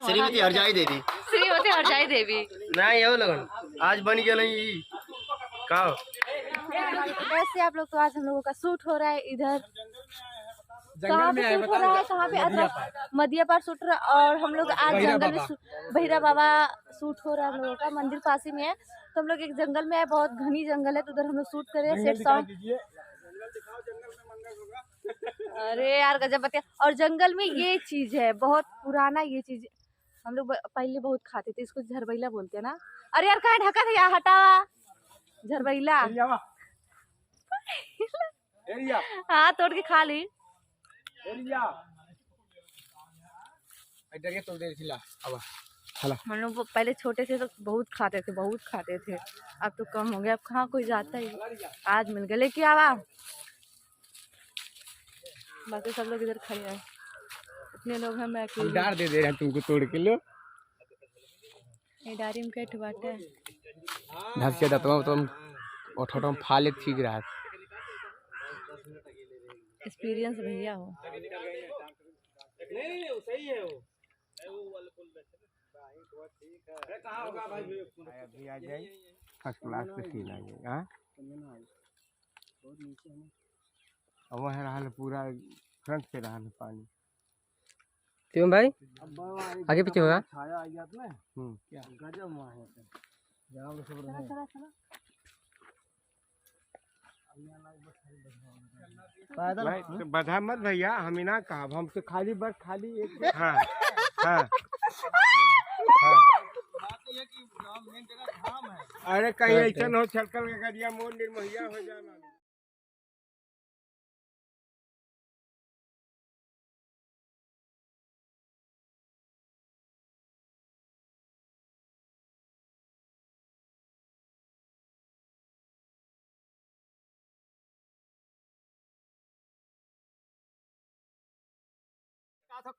श्रीमती हरजाई देवी। श्रीमती हरजाई देवी नहीं हो लगन आज बन गया नहीं का वैसे आप लोग। तो आज हम लोगों का शूट हो रहा है इधर कहाँ पे शूट हो रहा है, कहाँ पे मदिया पार शूट हो रहा है। और हम लोग आज जंगल में बहिरा बाबा शूट हो रहा है हम लोगों का, मंदिर पास ही में है। तो हम लोग एक जंगल में है, बहुत घनी जंगल है, तो उधर हम लोग शूट कर रहे हैं सेट सॉन्ग। अरे यार गजब बतिया। और जंगल में ये चीज है बहुत पुराना, ये चीज हम लोग पहले बहुत खाते थे, इसको झरबैला बोलते हैं ना। अरे यार कहाँ ढका था यार, हटावा झरबैला। हाँ तोड़ के खा ली। हम लोग पहले छोटे थे तो बहुत खाते थे, अब तो कम हो गया। अब कहाँ कोई जाता ही, आज मिल गए। लेके आवा, बाकी सब लोग इधर खड़े हैं, इतने लोग हैं। मैं डार दे रहे हैं तुमको तोड़ के लो। ये डारी में कैठ बाटे धस के दतवा तुम ओठोटम फाले ठीक रहा। एक्सपीरियंस भैया हो। नहीं सही है वो अभी आ जाए फर्स्ट क्लास पे सीन आ जाएगा। अब वह रहा पूरा फ्रंट से रहा पानी। क्यों भाई आगे पीछे होगा छाया आ गया अपने क्या गजब वहाँ है जाओगे सब पैदल बधा मत भैया, हम ही ना कहा, हम तो खाली बस खाली एक हाँ हाँ हाँ। अरे कहीं ऐसा हो छलकल का गरिया मोर निर्महिया हो जाना।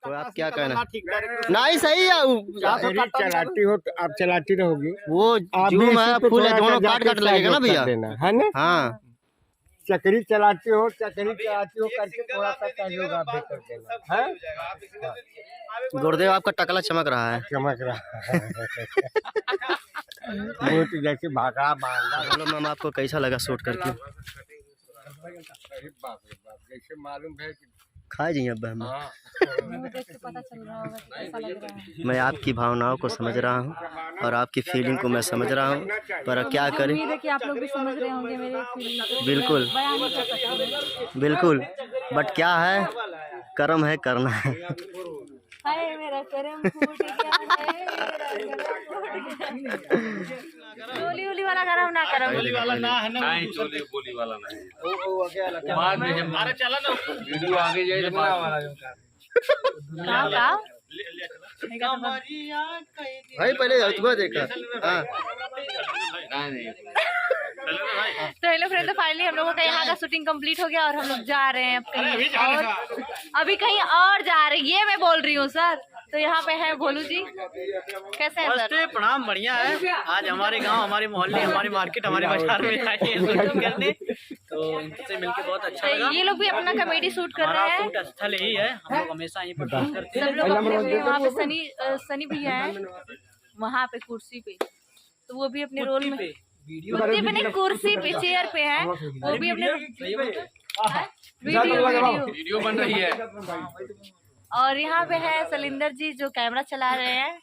तो आप क्या कहना? नहीं सही है चलाती हो तो आप चलाती रहोगी, वो जूम है फुल है, दोनों काट लगेगा ना भैया, है ना? हाँ चक्री चलाती हो करके थोड़ा सा सहयोग आप भी कर देना है। गुरुदेव आपका टकला चमक रहा है वो तो जैसे भागा बांधा। बोलो मैम आपको कैसा लगा शूट करके? जैसे मालूम है खा जाइए अब हम पता चल रहा होगा कैसा लग रहा है। मैं आपकी भावनाओं को समझ रहा हूँ और आपकी फीलिंग को मैं समझ रहा हूँ, पर क्या करें। उम्मीद है कि आप लोग भी समझ रहे होंगे मेरे फीलिंग को। बिल्कुल बयान नहीं कर सकते बिल्कुल, बट क्या है कर्म है करना है। हाय मेरा कर्म फूट गया है, बोली बोली वाला कर्म ना कर्म बोली वाला ना है ना, नहीं चोली बोली वाला नहीं। बाद में हमारा चला ना वीडियो आगे जाए का भाई पहले अथवा देखा। हाँ नहीं तो हेलो फ्रेंड, तो फाइनली हम लोगों का यहाँ का शूटिंग कंप्लीट हो गया और हम लोग जा रहे हैं अब कहीं और, अभी कहीं और जा रहे हैं, ये मैं बोल रही हूँ सर। तो यहाँ पे है भोलू जी, कैसे हैं सर? प्रणाम, बढ़िया है। आज हमारे गांव, हमारे मोहल्ले, हमारी मार्केट, हमारे बाजार में आए हैं शूटिंग करने, तो इनसे मिलके बहुत अच्छा लगा। ये लोग भी अपना कॉमेडी शूट कर रहे हैं। शूट स्थल यही है, हम लोग हमेशा यहीं पर शूट करते हैं। सब लोग अपने वहाँ पे सनी भैया है वहाँ पे कुर्सी पे, तो वो भी अपने रोल में कुर्सी पे चेयर पे है, वो भी अपने वीडियो बन रही है। और यहाँ पे है सलिंदर जी जो कैमरा चला रहे हैं,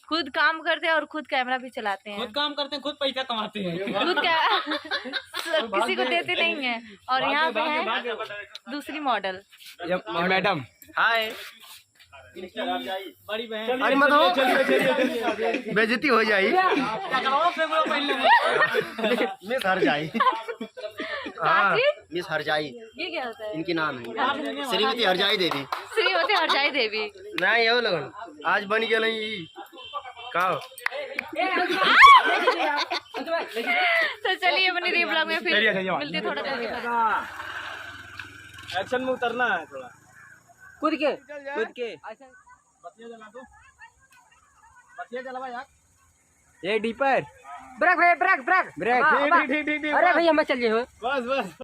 खुद काम करते हैं और खुद कैमरा भी चलाते हैं। खुद काम करते हैं, खुद पैसा कमाते हैं, खुद किसी को देते नहीं है। और यहाँ पे है दूसरी मॉडल मैडम। हाय बड़ी बहन। अरे मत हो बेइज्जती हो जाए। मिस हरजाई। हाँ मिस हरजाई ये क्या होता है? इनकी नाम है श्रीमती हरजाई देवी। श्रीमती हरजाई देवी नहीं हो लगन आज बन गया नहीं का। तो चलिए बने रही ब्लॉग में, फिर मिलते थोड़ा देर। एक्शन में उतरना है थोड़ा खुद के बतिया जलवा यार। ये डीपर ब्रेक भैया ब्रेक ब्रेक ठीक। अरे भैया मैं चलिए हो बस